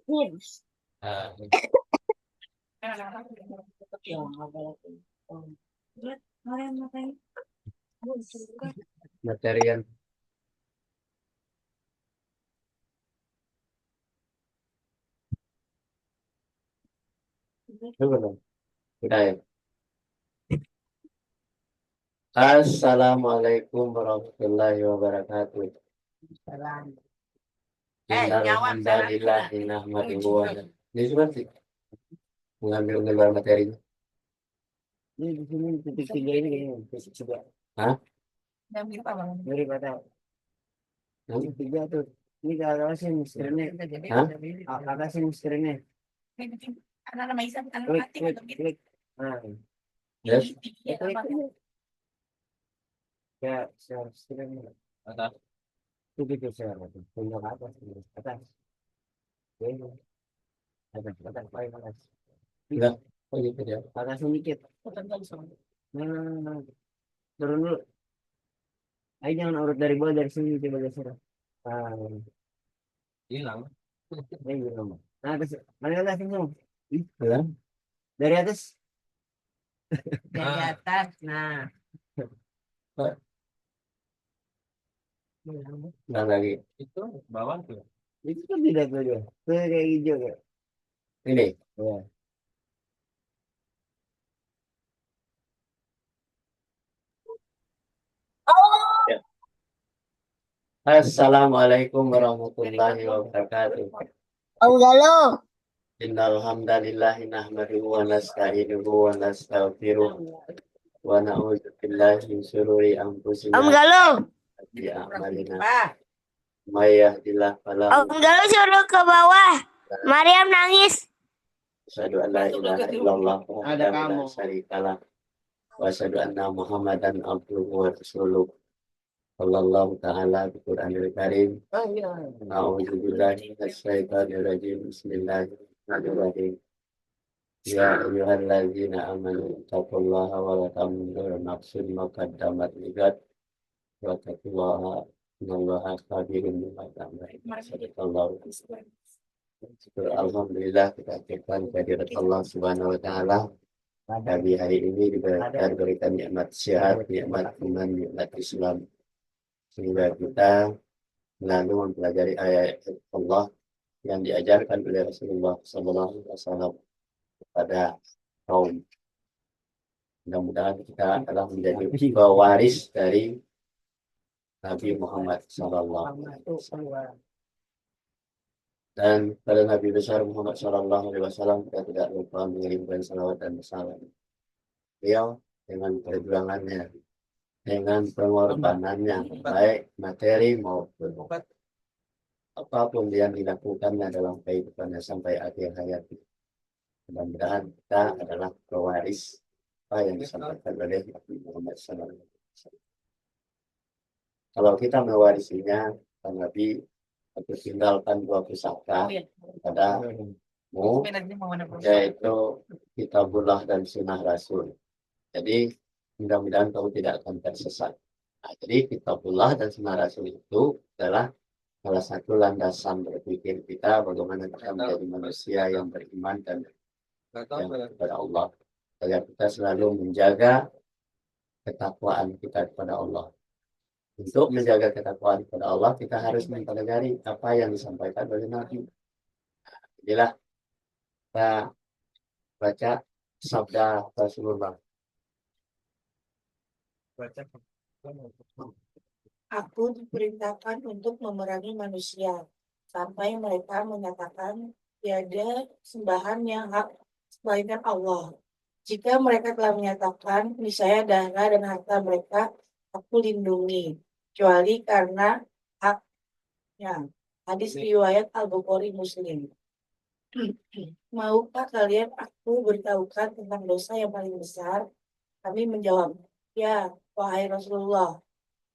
Yes. Ah, materi yang itu belum. Udah ya. Assalamualaikum warahmatullahi wabarakatuh. Innalhamdalillah nahmaduhu wa ini juga sih mengambil materinya. Ini di sini titik tiga ini kayaknya titik tiga. Hah? Mirip ada. Titik tiga tuh. Ini kalau sih misтерnya. Hah? Apa sih misтерnya? Klik, klik, klik. Nah, yes. Klik. Ya, share screen. Atas. Itu gitu share. Tunjuk atas, atas. Ini. Atas, paling atas. Enggak. Oh gitu ya. Atas sedikit. Nah, turun dulu. Ayo jangan urut dari bawah, dari sini coba geser. Ah, hilang. Ini hilang. Nah, atas. Mana atas ini? Hilang. Dari atas. Dari atas. Nah. Nah lagi. Itu bawah tuh. Itu kan tidak tuh dia. Tuh kayak hijau kayak. Ini. Ya. Ya. Assalamualaikum warahmatullahi wabarakatuh. Om Galo. Innal hamdalillahi nahmaduhu wa nasta'inuhu wa nastaghfiruh wa na'udzu billahi min syururi anfusina Om Galo. wa sayyiati a'malina. May yahdihillahu fala Om Galo suruh ke bawah. Mariam nangis. asyhadu an la ilaha illallah wahdahu la syarika lah wa asyhadu anna Muhammadan abduhu wa rasuluh. Sallallahu ta'ala bi-Qur'anil Karim. A'udzu billahi minasyaitonir rajim. Bismillahirrahmanirrahim. Ya ayyuhalladzina amanu taqullaha wa la tamuntunna nafsun ma qaddamat ligat wa taqullaha innallaha khabirun bima ta'malun. Sadaqallahu Alhamdulillah kita ucapkan kehadirat Allah Subhanahu wa taala. Kami hari ini diberikan nikmat sehat, nikmat iman, nikmat Islam, sehingga kita lalu mempelajari ayat Allah yang diajarkan oleh Rasulullah SAW kepada kaum. Mudah-mudahan kita adalah menjadi pewaris dari Nabi Muhammad SAW. Dan pada Nabi besar Muhammad SAW kita tidak lupa mengirimkan salawat dan salam. Beliau dengan perjuangannya, dengan pengorbanannya, baik materi maupun apapun yang dilakukannya dalam kehidupannya sampai akhir hayat. Mudah-mudahan kita adalah pewaris apa yang disampaikan oleh Nabi Muhammad SAW. Kalau kita mewarisinya, kan Nabi tinggalkan dua pusaka padamu, yaitu kitabullah dan sunnah Rasul. Jadi mudah-mudahan kamu tidak akan tersesat. Nah, jadi kitabullah dan sunnah Rasul itu adalah salah satu landasan berpikir kita bagaimana kita menjadi manusia yang beriman dan yang kepada Allah. Agar kita selalu menjaga ketakwaan kita kepada Allah. Untuk menjaga ketakwaan kepada Allah, kita harus mempelajari apa yang disampaikan oleh Nabi. Inilah kita baca sabda Rasulullah. Aku diperintahkan untuk memerangi manusia sampai mereka menyatakan tiada sembahan yang hak selain Allah. Jika mereka telah menyatakan niscaya darah dan harta mereka aku lindungi, kecuali karena haknya. Hadis riwayat Al-Bukhari Muslim. Maukah kalian aku beritahukan tentang dosa yang paling besar? Kami menjawab, ya, wahai Rasulullah.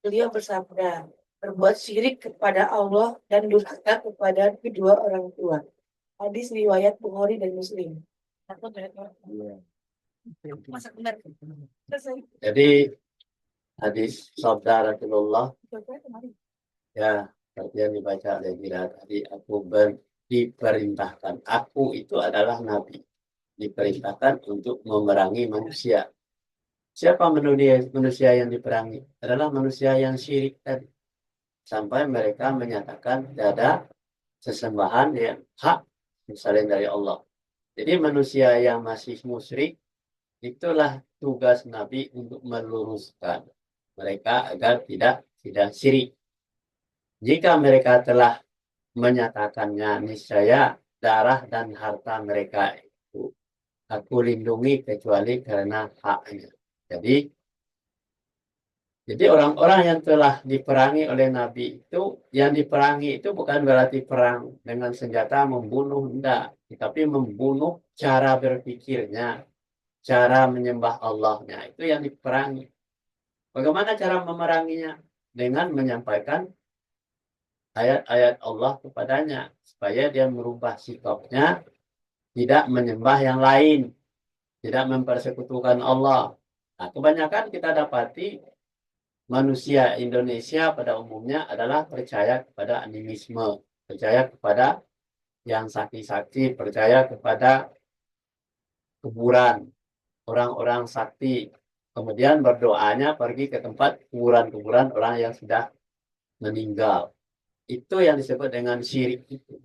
Beliau bersabda, berbuat syirik kepada Allah dan durhaka kepada kedua orang tua. Hadis riwayat Bukhari dan Muslim. Jadi hadis sabda Rasulullah, ya, seperti yang dibaca oleh Bila tadi, diperintahkan. Aku itu adalah nabi, diperintahkan untuk memerangi manusia. Siapa manusia yang diperangi? Adalah manusia yang syirik tadi. Sampai mereka menyatakan tidak ada sesembahan yang hak selain dari Allah. Jadi manusia yang masih musyrik, itulah tugas Nabi untuk meluruskan mereka agar tidak syirik. Jika mereka telah menyatakannya, niscaya darah dan harta mereka itu aku lindungi kecuali karena haknya. Jadi orang-orang yang telah diperangi oleh Nabi itu, yang diperangi itu bukan berarti perang dengan senjata membunuh, enggak. Tapi membunuh cara berpikirnya, cara menyembah Allahnya, itu yang diperangi. Bagaimana cara memeranginya? Dengan menyampaikan ayat-ayat Allah kepadanya, supaya dia merubah sikapnya, tidak menyembah yang lain, tidak mempersekutukan Allah. Nah, kebanyakan kita dapati manusia Indonesia pada umumnya adalah percaya kepada animisme, percaya kepada yang sakti-sakti, percaya kepada kuburan, orang-orang sakti. Kemudian berdoanya pergi ke tempat kuburan-kuburan orang yang sudah meninggal. Itu yang disebut dengan syirik itu.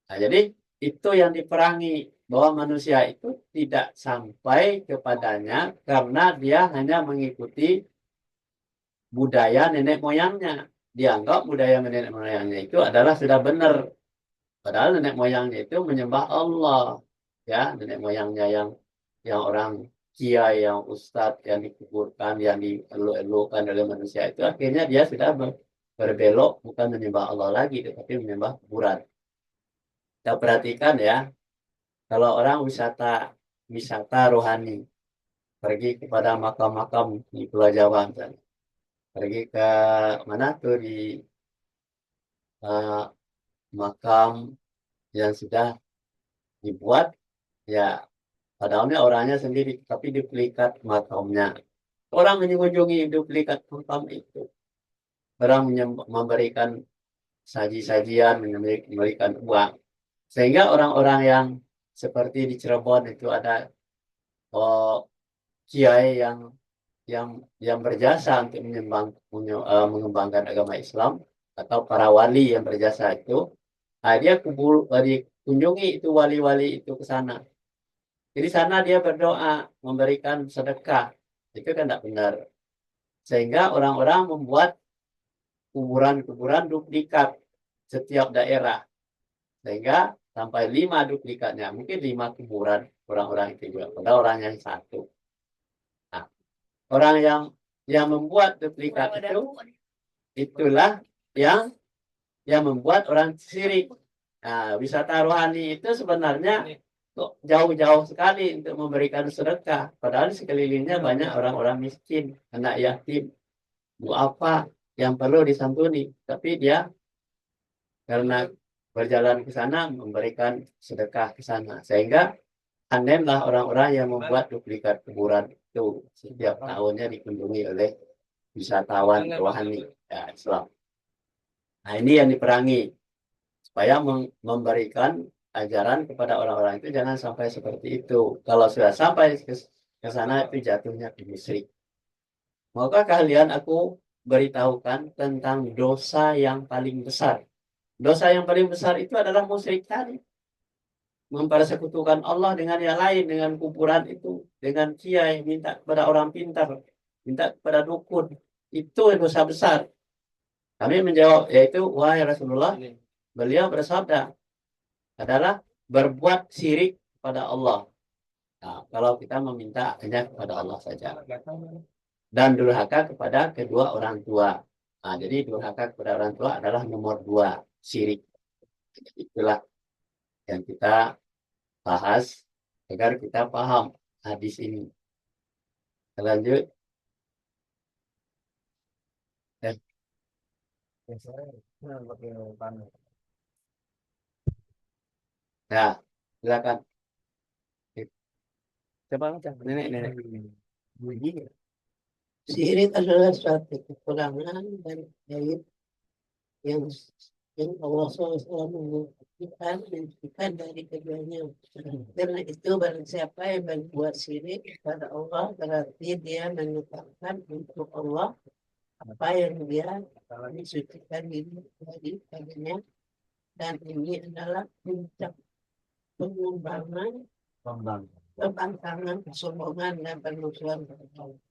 Nah, jadi itu yang diperangi, bahwa manusia itu tidak sampai kepadanya karena dia hanya mengikuti budaya nenek moyangnya. Dianggap budaya nenek moyangnya itu adalah sudah benar. Padahal nenek moyangnya itu menyembah Allah. Ya, nenek moyangnya yang orang kiai, yang ustadz, yang dikuburkan, yang dieluk-elukan oleh manusia itu, akhirnya dia sudah berbelok, bukan menyembah Allah lagi, tetapi menyembah kuburan. Kita perhatikan ya, kalau orang wisata rohani, pergi kepada makam-makam di Pulau Jawa, misalnya. Pergi ke mana tuh di uh, makam yang sudah dibuat, ya padahalnya orangnya sendiri, tapi duplikat makamnya. Orang mengunjungi duplikat makam itu. Orang memberikan saji-sajian, memberikan uang. Sehingga orang-orang yang seperti di Cirebon itu ada oh, kiai yang yang berjasa untuk mengembangkan agama Islam, atau para wali yang berjasa itu, dia dikunjungi itu wali-wali itu ke sana. Jadi sana dia berdoa, memberikan sedekah. Itu kan tidak benar. Sehingga orang-orang membuat kuburan-kuburan duplikat setiap daerah. Sehingga sampai 5 duplikatnya. Mungkin 5 kuburan orang-orang itu juga. Pada orang yang satu. Nah, orang yang membuat duplikat itulah yang membuat orang syirik. Nah, wisata rohani itu sebenarnya kok jauh-jauh sekali untuk memberikan sedekah. Padahal di sekelilingnya banyak orang-orang miskin, anak yatim, apa yang perlu disantuni. Tapi dia karena berjalan ke sana memberikan sedekah ke sana. Sehingga anehlah orang-orang yang membuat duplikat kuburan itu setiap tahunnya dikunjungi oleh wisatawan rohani ya, Islam. Nah, ini yang diperangi supaya memberikan ajaran kepada orang-orang itu jangan sampai seperti itu. Kalau sudah sampai ke sana itu jatuhnya ke musyrik. Maukah kalian aku beritahukan tentang dosa yang paling besar? Dosa yang paling besar itu adalah musyrik tadi. Mempersekutukan Allah dengan yang lain, dengan kuburan itu, dengan kiai, minta kepada orang pintar, minta kepada dukun. Itu dosa besar. Kami menjawab, yaitu, wahai Rasulullah, beliau bersabda, adalah berbuat syirik kepada Allah. Nah, kalau kita meminta hanya kepada Allah saja. Dan durhaka kepada kedua orang tua. Nah, jadi durhaka kepada orang tua adalah nomor 2, syirik. Itulah yang kita bahas agar kita paham hadis ini. Lanjut. Ya, silakan. Coba baca, nenek. Syirik adalah suatu kekurangan dan aib yang Allah SWT menentukan dari keduanya. Karena itu barang siapa yang berbuat syirik kepada Allah, berarti dia menetapkan untuk Allah apa yang dia disucikan diri daripadanya, dan ini adalah puncak pengembangan, pembangkangan, kesombongan dan permusuhan kepada Allah.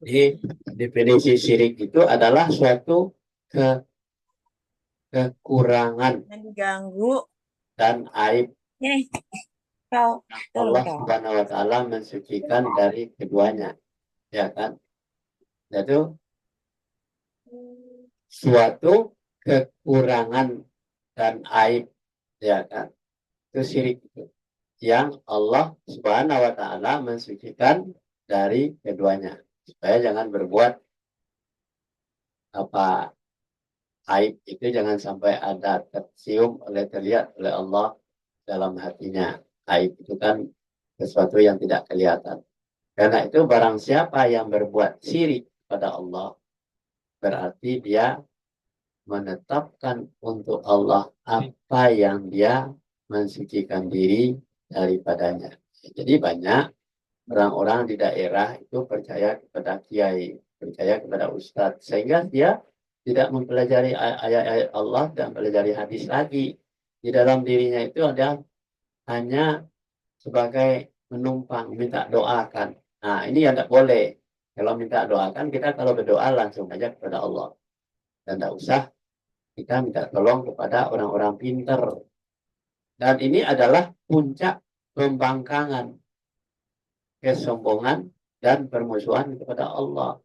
Jadi definisi syirik itu adalah suatu kekurangan Mengganggu. dan aib Ini kau. Allah Subhanahu wa Ta'ala mensucikan dari keduanya, ya kan? Yaitu suatu kekurangan dan aib, ya kan? Itu syirik itu yang Allah Subhanahu wa Ta'ala mensucikan dari keduanya, supaya jangan berbuat apa aib itu, jangan sampai ada tercium terlihat oleh Allah dalam hatinya. Aib itu kan sesuatu yang tidak kelihatan. Karena itu barang siapa yang berbuat syirik pada Allah, berarti dia menetapkan untuk Allah apa yang dia mensucikan diri daripadanya. Jadi banyak orang-orang di daerah itu percaya kepada kiai, percaya kepada ustadz, sehingga dia tidak mempelajari ayat-ayat Allah dan mempelajari hadis lagi. Di dalam dirinya itu ada hanya sebagai menumpang, minta doakan. Nah, ini yang tidak boleh. Kalau minta doakan, kita kalau berdoa langsung aja kepada Allah. Dan tidak usah kita minta tolong kepada orang-orang pinter. Dan ini adalah puncak pembangkangan, kesombongan, dan permusuhan kepada Allah.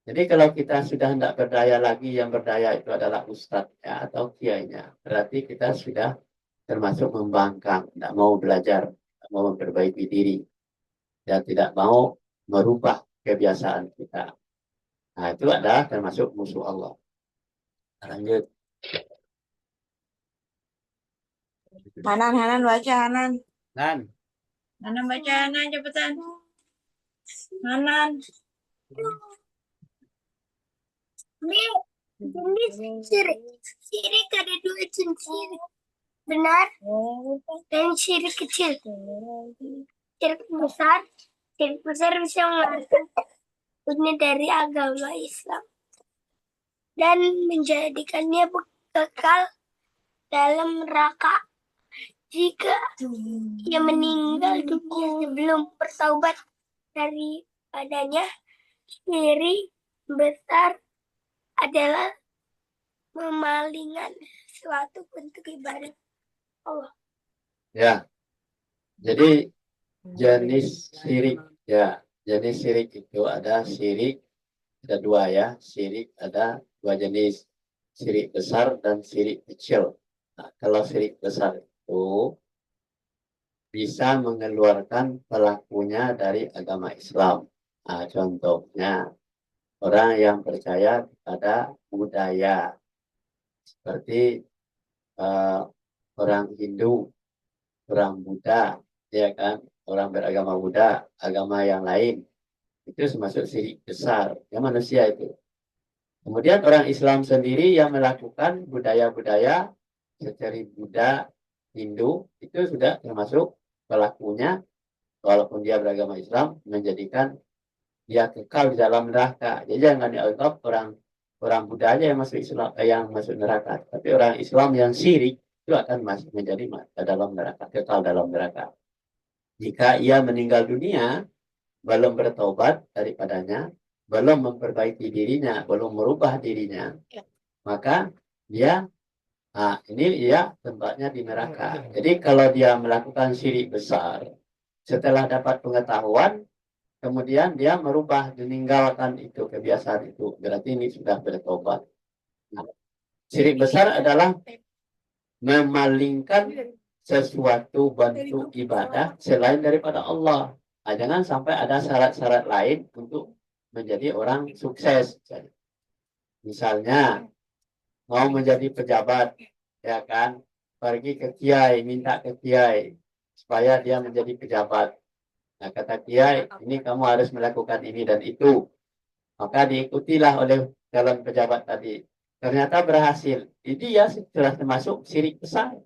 Jadi kalau kita sudah tidak berdaya lagi, yang berdaya itu adalah ustadznya atau kiainya, berarti kita sudah termasuk membangkang, tidak mau belajar, tidak mau memperbaiki diri, dan tidak mau merubah kebiasaan kita. Nah, itu adalah termasuk musuh Allah. Lanjut. Hanan baca Hanan. Hanan Baca Hanan cepetan. Hanan. Jenis syirik ada dua jenis syirik, benar dan syirik kecil. Syirik besar bisa mengeluarkan dunia dari agama Islam dan menjadikannya kekal dalam neraka jika ia meninggal dunia sebelum bertaubat daripadanya. Syirik besar adalah memalingkan suatu bentuk ibadah Allah. Ya, jadi jenis syirik, ya, jenis syirik itu ada syirik, ada dua ya, syirik ada dua jenis, syirik besar dan syirik kecil. Nah, kalau syirik besar itu bisa mengeluarkan pelakunya dari agama Islam. Nah, contohnya orang yang percaya kepada budaya, seperti orang Hindu, orang Buddha, ya kan, orang beragama Buddha, agama yang lain, itu termasuk syirik besar, ya manusia itu. Kemudian orang Islam sendiri yang melakukan budaya-budaya seperti Buddha, Hindu, itu sudah termasuk pelakunya, walaupun dia beragama Islam, menjadikan dia kekal di dalam neraka. Jadi jangan dianggap orang Buddha aja yang masuk Islam, yang masuk neraka, tapi orang Islam yang syirik itu akan masuk menjadi dalam neraka, kekal dalam neraka. Jika ia meninggal dunia belum bertobat daripadanya, belum memperbaiki dirinya, belum merubah dirinya, maka dia, ini dia tempatnya di neraka. Jadi kalau dia melakukan syirik besar, setelah dapat pengetahuan, kemudian dia merubah, meninggalkan itu kebiasaan itu, berarti ini sudah bertobat. Nah, syirik besar adalah memalingkan sesuatu bentuk ibadah selain daripada Allah. Nah, jangan sampai ada syarat-syarat lain untuk menjadi orang sukses. Misalnya mau menjadi pejabat, ya kan, pergi ke kiai, minta ke kiai supaya dia menjadi pejabat. Nah, kata kiai, ini kamu harus melakukan ini dan itu. Maka diikutilah oleh calon pejabat tadi. Ternyata berhasil. Ini ya sudah termasuk syirik besar.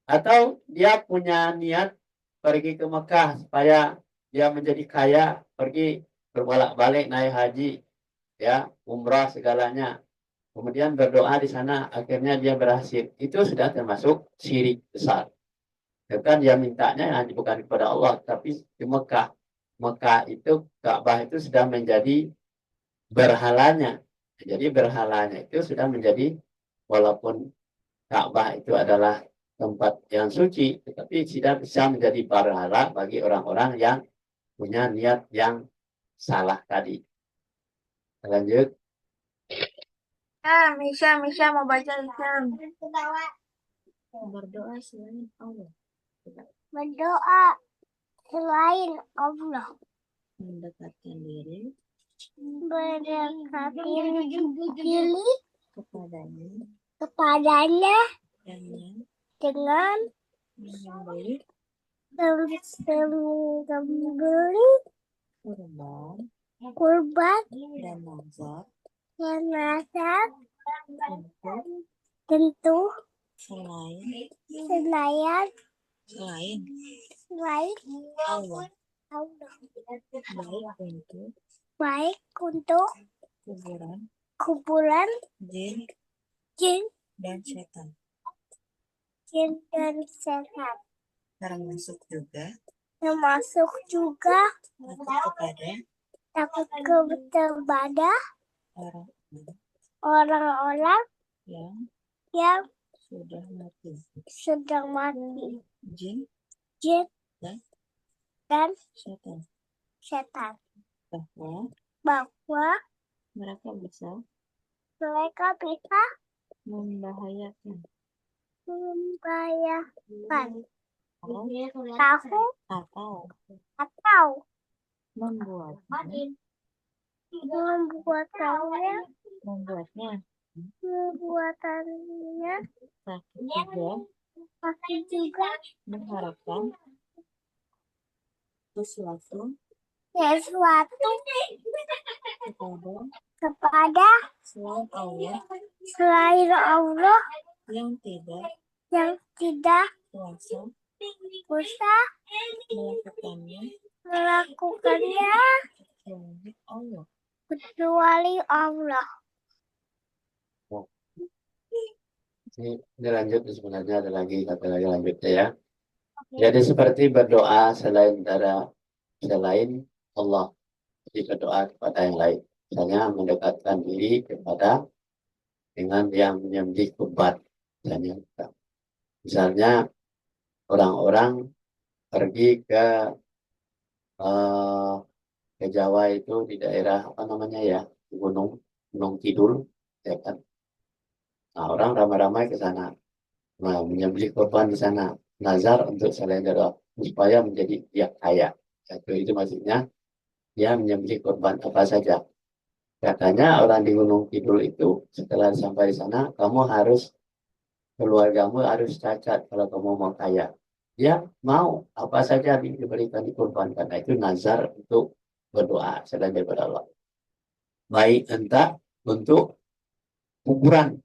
Atau dia punya niat pergi ke Mekah supaya dia menjadi kaya, pergi berbolak-balik naik haji, ya, umrah segalanya. Kemudian berdoa di sana, akhirnya dia berhasil. Itu sudah termasuk syirik besar. Kan dia mintanya hanya bukan kepada Allah, tapi di Mekah. Mekah itu, Ka'bah itu sudah menjadi berhalanya. Jadi berhalanya itu sudah menjadi, walaupun Ka'bah itu adalah tempat yang suci, tetapi tidak bisa menjadi berhala bagi orang-orang yang punya niat yang salah tadi. Lanjut. Misha mau baca Islam. Berdoa selain Allah. Berdoa selain Allah. Mendekatkan diri Mendekati diri kepadanya kepadanya dengan dengan menyembelih memberi kurban kurban dan nazar dan nazar untuk tentu selain selain Allah, Allah. baik untuk Baik untuk kuburan jin jin dan setan, dan sehat. termasuk Termasuk juga takut kepada orang-orang orang-orang yang yang sudah mati, jin jin dan setan, setan. bahwa Bahwa mereka mereka bisa membahayakan membahayakan tahu atau membuatnya membuatannya sakit juga, sakit juga mengharapkan sesuatu kepada selain Allah selain Allah yang yang tidak kuasa bisa melakukannya selain Allah. kecuali Allah. Ini lanjut sebenarnya ada lagi satu lagi lanjutnya ya. Jadi seperti berdoa selain Allah, jadi berdoa kepada yang lain. Misalnya mendekatkan diri kepada dengan yang menyembelih kurban. Misalnya orang-orang pergi eh, ke Jawa itu di daerah apa namanya ya, Gunung Kidul, ya kan. Nah, orang ramai-ramai ke sana, nah, menyembelih korban di sana, nazar untuk selain Allah supaya menjadi dia kaya. Itu maksudnya dia menyembelih korban apa saja. Katanya orang di Gunung Kidul itu setelah sampai di sana, keluargamu harus cacat kalau kamu mau kaya. Dia mau apa saja diberikan di korban, karena itu nazar untuk berdoa selain daripada Allah. Baik entah untuk kuburan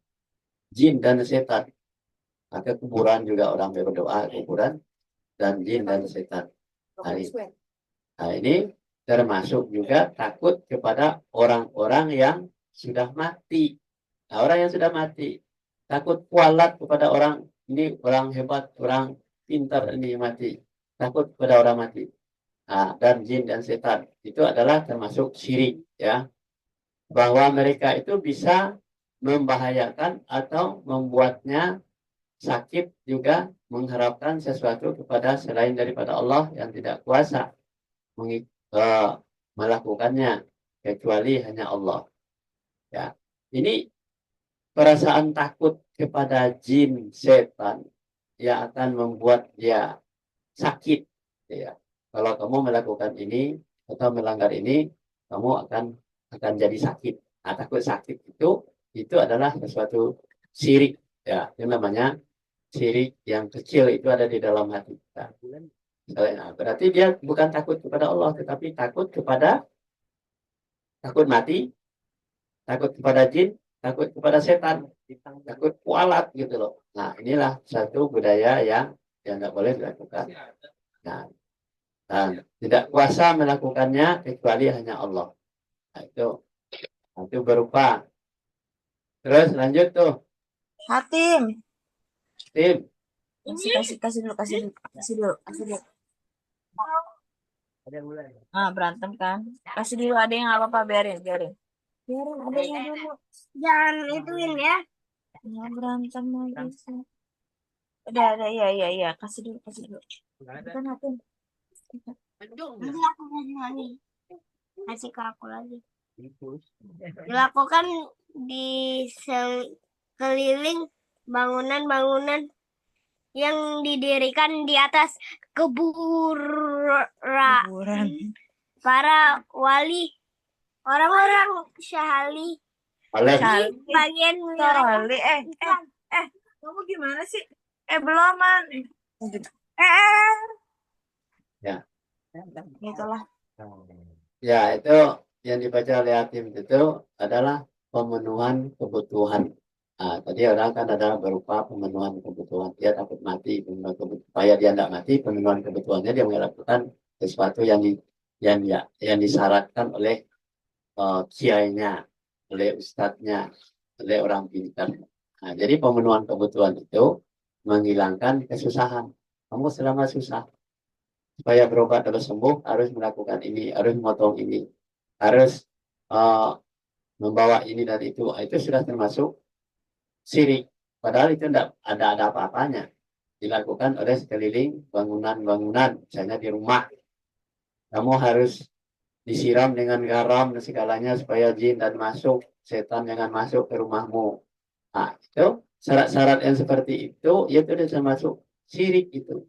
jin dan setan. Maka kuburan juga orang berdoa, kuburan dan jin dan setan. Nah, ini termasuk juga takut kepada orang-orang yang sudah mati. Nah, orang yang sudah mati takut kualat kepada orang ini, orang hebat, orang pintar ini mati. Takut kepada orang mati. Nah, dan jin dan setan itu adalah termasuk syirik ya. Bahwa mereka itu bisa membahayakan atau membuatnya sakit juga, mengharapkan sesuatu kepada selain daripada Allah yang tidak kuasa melakukannya kecuali hanya Allah. Ya, ini perasaan takut kepada jin setan yang akan membuat dia sakit. Ya, kalau kamu melakukan ini atau melanggar ini, kamu akan jadi sakit. Nah, takut sakit itu adalah sesuatu syirik. Ya, itu namanya syirik yang kecil, itu ada di dalam hati kita. Nah, berarti dia bukan takut kepada Allah, tetapi takut mati takut kepada jin, takut kepada setan, takut kualat gitu loh. Nah, inilah satu budaya yang nggak boleh dilakukan. Nah, dan tidak kuasa melakukannya kecuali hanya Allah. Nah, itu berupa. Terus lanjut tuh, Hatim. tim. Kasih dulu. Ah, berantem kan? Kasih dulu, ada yang nggak apa-apa, biarin. Biarin, adanya dulu. Jangan ituin ya. Nggak berantem lagi sih. Ada, iya. Kasih dulu. Bukan Hatim. Nanti aku kasih lagi. Kasih ke aku lagi. Dilakukan di sekeliling bangunan-bangunan yang didirikan di atas kuburan Kuburan. para wali, orang-orang syahali, Oleh bagian Kali, kamu gimana sih? Belum, man. ya. Itulah. Ya, itu yang dibaca oleh hakim itu adalah pemenuhan kebutuhan. Nah, tadi orang kan ada berupa pemenuhan kebutuhan. Dia takut mati, supaya dia tidak mati, pemenuhan kebutuhannya dia melakukan sesuatu yang disyaratkan oleh kiainya, oleh ustadznya, oleh orang pintar. Nah, jadi pemenuhan kebutuhan itu menghilangkan kesusahan. Kamu selama susah, supaya berobat atau sembuh harus melakukan ini, harus memotong ini, harus uh, membawa ini dan itu. Itu sudah termasuk syirik. Padahal itu tidak ada apa-apanya. Dilakukan oleh sekeliling bangunan-bangunan, misalnya di rumah. Kamu harus disiram dengan garam dan segalanya supaya jin dan masuk, setan jangan masuk ke rumahmu. Nah, itu syarat-syarat yang seperti itu sudah termasuk syirik itu.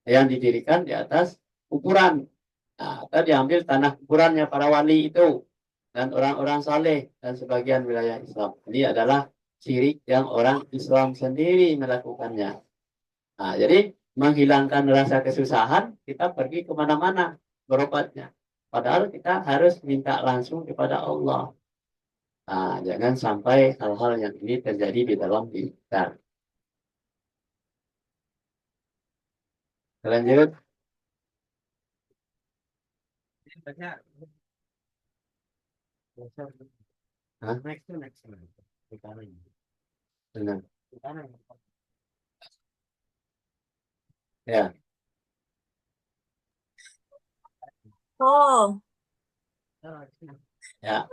Yang didirikan di atas kuburan. Nah, atau diambil tanah kuburannya para wali itu dan orang-orang saleh dan sebagian wilayah Islam. Ini adalah syirik yang orang Islam sendiri melakukannya. Nah, jadi menghilangkan rasa kesusahan, kita pergi kemana-mana berobatnya. Padahal kita harus minta langsung kepada Allah. Nah, jangan sampai hal-hal yang ini terjadi di dalam diri kita. Lanjut. Hah? Benar. Ya, Oh, ya.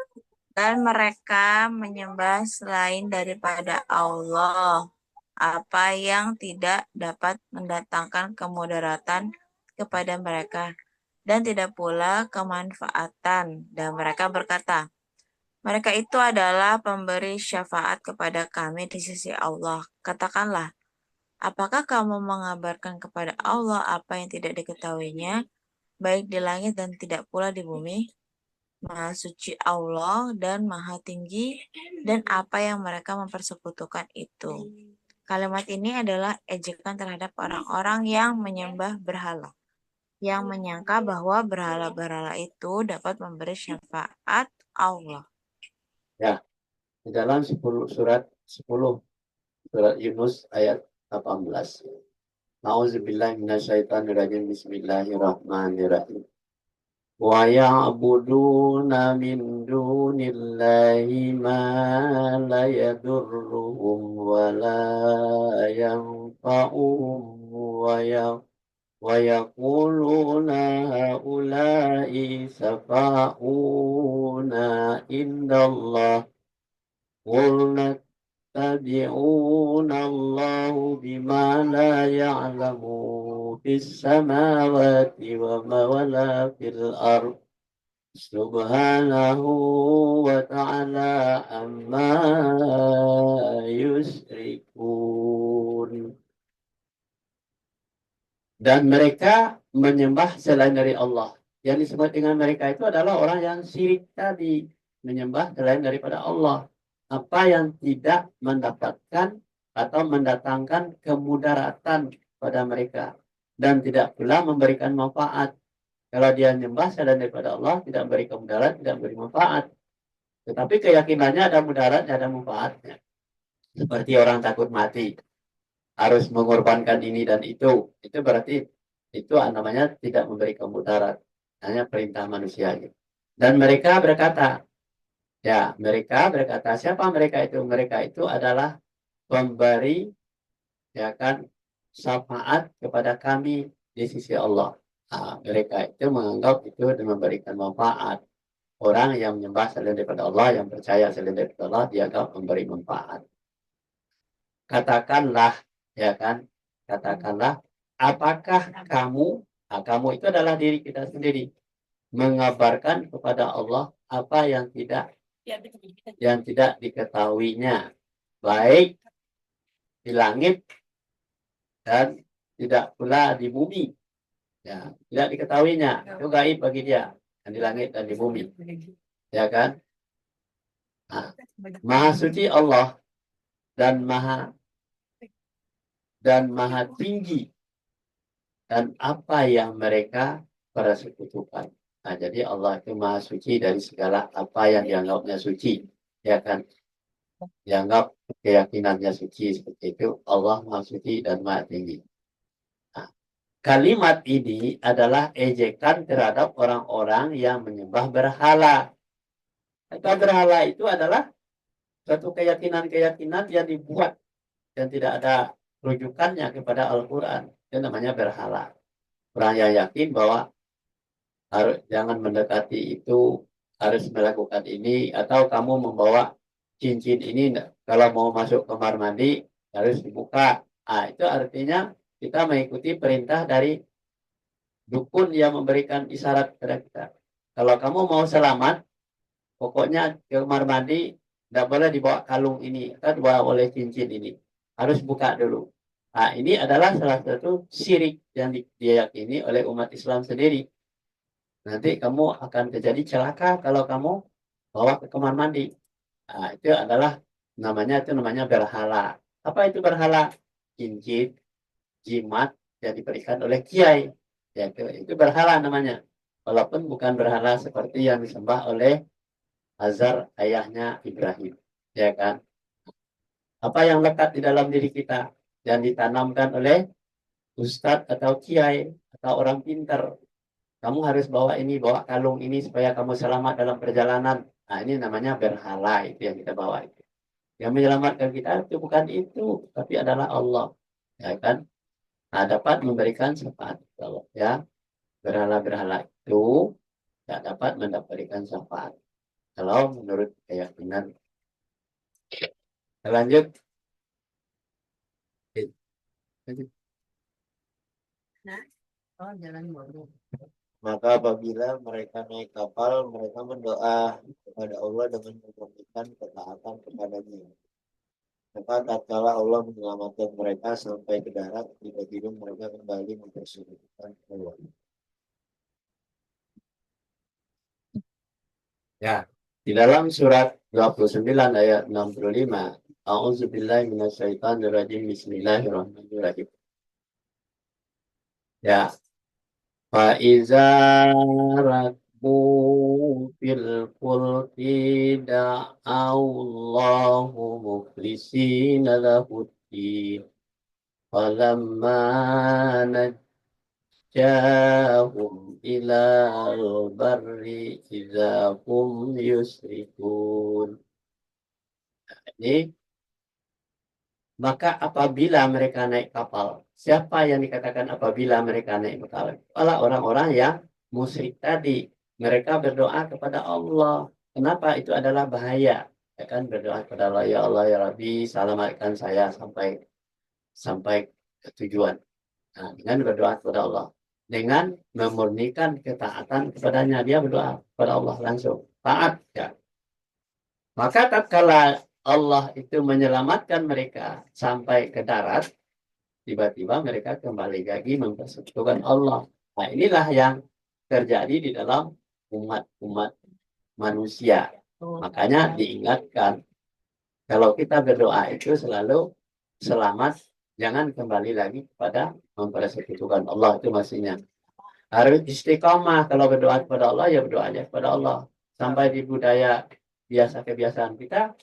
dan mereka menyembah selain daripada Allah, apa yang tidak dapat mendatangkan kemudaratan kepada mereka dan tidak pula kemanfaatan. Dan mereka berkata, mereka itu adalah pemberi syafaat kepada kami di sisi Allah. Katakanlah, apakah kamu mengabarkan kepada Allah apa yang tidak diketahuinya, baik di langit dan tidak pula di bumi? Maha suci Allah dan maha tinggi dan apa yang mereka mempersekutukan itu. Kalimat ini adalah ejekan terhadap orang-orang yang menyembah berhala, yang menyangka bahwa berhala-berhala itu dapat memberi syafaat Allah. Ya, di dalam 10 surat Yunus ayat 18. Nauzubillahi minasyaitonirrajim. Bismillahirrahmanirrahim. Wa ya'buduna min dunillahi ma la yadurruhum wa la yanfa'uhum wa yaquluna haula'i safa'una indallah. Qul تتبعون الله بما لا يعلم في السماوات ولا في الأرض سبحانه وتعالى عما يشركون. Dan mereka menyembah selain dari Allah. Yang disebut dengan mereka itu adalah orang yang syirik tadi, menyembah selain daripada Allah. Apa yang tidak mendapatkan atau mendatangkan kemudaratan pada mereka dan tidak pula memberikan manfaat. Kalau dia menyembah selain daripada Allah, tidak memberi kemudaratan, tidak memberi manfaat. Tetapi keyakinannya ada mudaratnya, ada manfaatnya. Seperti orang takut mati, harus mengorbankan ini dan itu. Itu berarti itu namanya tidak memberikan mudarat. Hanya perintah manusia. Gitu. Dan mereka berkata, ya mereka berkata, siapa mereka itu? Mereka itu adalah pemberi, ya kan, syafaat kepada kami di sisi Allah. Nah, mereka itu menganggap itu dan memberikan manfaat. Orang yang menyembah selain daripada Allah, yang percaya selain daripada Allah, dianggap memberi manfaat. Katakanlah, ya kan, katakanlah, apakah kamu, nah, kamu itu adalah diri kita sendiri, mengabarkan kepada Allah apa yang tidak diketahuinya, baik di langit dan tidak pula di bumi. Ya, tidak diketahuinya, itu gaib bagi dia, yang di langit dan di bumi, ya kan? Nah, maha suci Allah dan maha tinggi dan apa yang mereka persekutukan. Nah, jadi Allah itu maha suci dari segala apa yang dianggapnya suci, ya kan? Dianggap keyakinannya suci seperti itu. Allah maha suci dan maha tinggi. Nah, kalimat ini adalah ejekan terhadap orang-orang yang menyembah berhala. Maka berhala itu adalah suatu keyakinan-keyakinan yang dibuat dan tidak ada rujukannya kepada Al-Quran. Itu namanya berhala. Orang yang yakin bahwa harus jangan mendekati itu, harus melakukan ini, atau kamu membawa cincin ini kalau mau masuk kamar mandi harus dibuka. Ah, itu artinya kita mengikuti perintah dari dukun yang memberikan isyarat kepada kita. Kalau kamu mau selamat, pokoknya ke kamar mandi tidak boleh dibawa kalung ini, atau dibawa oleh cincin ini. Harus buka dulu. Nah, ini adalah salah satu syirik yang diyakini oleh umat Islam sendiri. Nanti kamu akan terjadi celaka kalau kamu bawa ke kamar mandi. Nah, itu namanya berhala. Apa itu berhala? Cincin, jimat yang diberikan oleh kiai. Ya, itu berhala namanya. Walaupun bukan berhala seperti yang disembah oleh Azar ayahnya Ibrahim. Ya kan? Apa yang lekat di dalam diri kita yang ditanamkan oleh ustadz atau kiai atau orang pintar. Kamu harus bawa kalung ini supaya kamu selamat dalam perjalanan. Nah, ini namanya berhala itu yang kita bawa itu. Yang menyelamatkan kita itu bukan itu, tapi adalah Allah. Ya kan? Nah, dapat memberikan syafaat Allah. Ya, berhala-berhala itu tidak dapat mendapatkan syafaat. Kalau menurut keyakinan. Lanjut. Maka apabila mereka naik kapal, mereka berdoa kepada Allah dengan memurnikan ketaatan kepadanya. Maka tatkala Allah menyelamatkan mereka sampai ke darat, tiba-tiba mereka kembali mempersekutukan Allah. Ya, di dalam surat 29 ayat 65, A'udzubillahi minasyaitonirrajim, bismillahirrahmanirrahim. Ya, Fa'iza rakbu fil fulki da'awallahu mukhlisina lahuddin. Falamma najjahum ilal barri idza hum yusrikun. Ini maka apabila mereka naik kapal, siapa yang dikatakan apabila mereka naik kapal? Adalah orang-orang yang musyrik tadi. Mereka berdoa kepada Allah. Kenapa itu adalah bahaya? Ya kan berdoa kepada Allah, ya Allah ya Rabbi, selamatkan saya sampai ke tujuan. Nah, dengan berdoa kepada Allah, dengan memurnikan ketaatan kepadanya, dia berdoa kepada Allah langsung. Taat ya. Maka tatkala Allah itu menyelamatkan mereka sampai ke darat, tiba-tiba mereka kembali lagi mempersekutukan Allah. Nah, inilah yang terjadi di dalam umat-umat manusia. Makanya diingatkan, kalau kita berdoa itu selalu selamat, jangan kembali lagi kepada mempersekutukan Allah. Itu maksudnya. Harus istiqomah kalau berdoa kepada Allah, ya berdoanya kepada Allah. Sampai di budaya kebiasaan kita,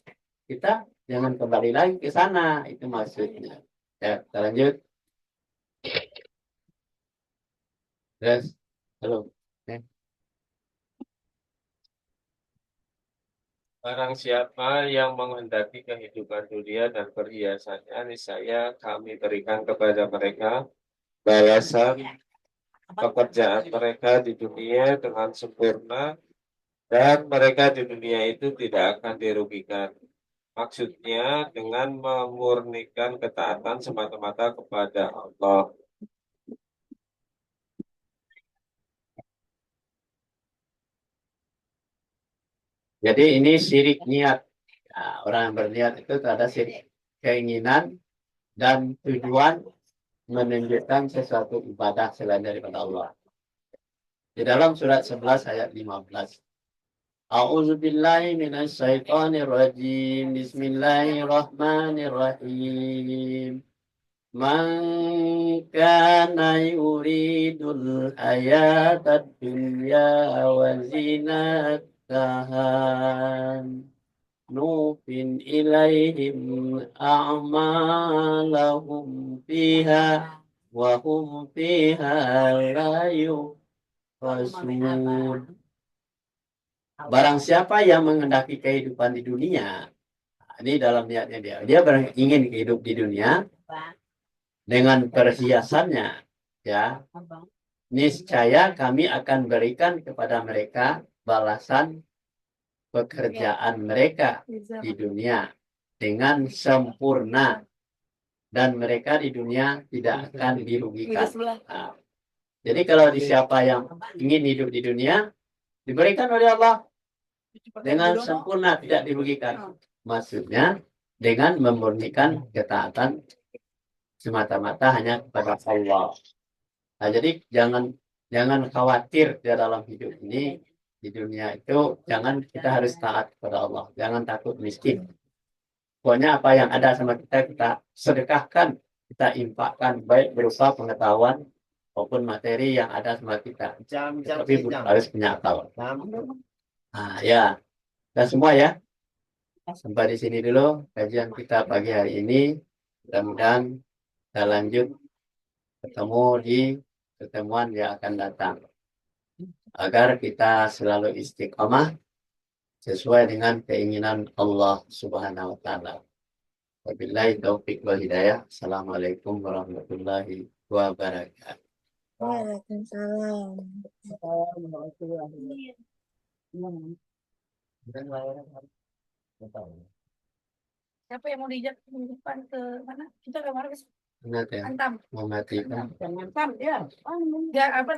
kita jangan kembali lagi ke sana. Itu maksudnya. Ya, kita lanjut. Terus, halo. Barang siapa yang menghendaki kehidupan dunia dan perhiasannya, niscaya kami berikan kepada mereka balasan pekerjaan mereka di dunia dengan sempurna, dan mereka di dunia itu tidak akan dirugikan. Maksudnya dengan memurnikan ketaatan semata-mata kepada Allah. Jadi ini syirik niat. Nah, orang yang berniat itu ada syirik keinginan dan tujuan menunjukkan sesuatu ibadah selain daripada Allah. Di dalam surat 11 ayat 15. A'udzu billahi minasy syaithanir rajim. Bismillahirrahmanirrahim. Man kana yuridul hayatad dunya wa zinataha nufin ilaihim a'malahum fiha wa hum fiha la yuhsasun. Barang siapa yang menghendaki kehidupan di dunia, ini dalam niatnya dia ingin hidup di dunia dengan perhiasannya, ya, niscaya kami akan berikan kepada mereka balasan pekerjaan mereka di dunia dengan sempurna, dan mereka di dunia tidak akan dirugikan. Nah, jadi kalau siapa yang ingin hidup di dunia, diberikan oleh Allah dengan sempurna, tidak dirugikan. Maksudnya dengan memurnikan ketaatan semata-mata hanya kepada Allah. Nah, jadi jangan khawatir di dalam hidup ini, di dunia itu jangan kita harus taat kepada Allah, jangan takut miskin. Pokoknya apa yang ada sama kita sedekahkan, kita infakkan, baik berupa pengetahuan maupun materi yang ada sama kita. Tapi harus punya akal. Nah, ya, dan semua ya. Sampai di sini dulu kajian kita pagi hari ini. Mudah-mudahan kita lanjut ketemu di pertemuan yang akan datang, agar kita selalu istiqomah sesuai dengan keinginan Allah Subhanahu wa taala. Wabillahi taufik wal hidayah. Assalamualaikum warahmatullahi wabarakatuh. Waalaikumsalam. Siapa yang mau diajak ke depan ke mana? Kita ke mana? Ingat ya, Antam. mematikan. Antam ya. Ya apa